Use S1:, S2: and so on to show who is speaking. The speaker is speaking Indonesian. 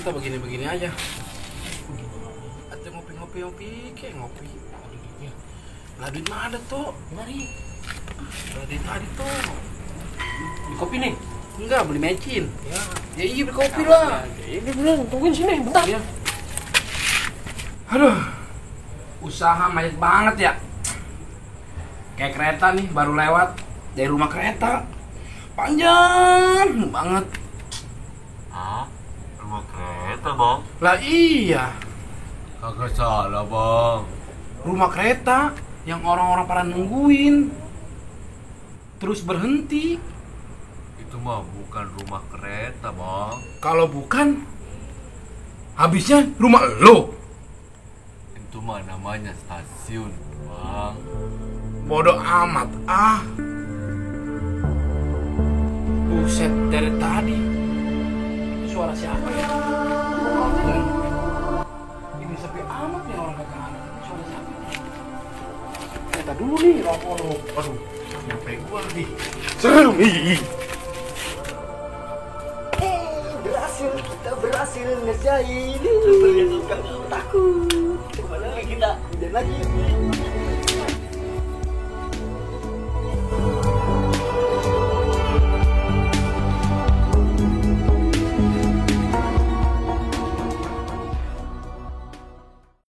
S1: kita begini-begini aja. Ada ngopi, kayak ngopi. Lah duit mah ada tuh.
S2: Mari.
S1: Lah duit tadi tuh.
S2: Beli kopi nih.
S1: Enggak, beli mecin.
S2: Ya.
S1: Ya iya beli kopi lah.
S2: Ini belum, tungguin sini, bentar.
S1: Iya. Aduh. Usaha mayat banget ya. Kayak kereta nih baru lewat dari rumah kereta. Panjang banget.
S3: Ah, rumah kereta bang?
S1: Lah iya,
S3: Kagak salah bang.
S1: rumah kereta yang orang-orang pada nungguin terus berhenti.
S3: Itu mah bukan rumah kereta bang.
S1: Kalau bukan, habisnya rumah lo.
S3: Itu mah namanya stasiun bang.
S1: Bodoh amat ah. Buset, dari tadi itu suara siapa ya? Ini sepi amat nih orang kagak ada. Suara siapa? Kita dulu nih, rokok. Aduh, nyampe gua lagi. Serem ih.
S4: Berhasil, kita berhasil ngerjain. Takut. Kemana lagi kita? Udah lagi.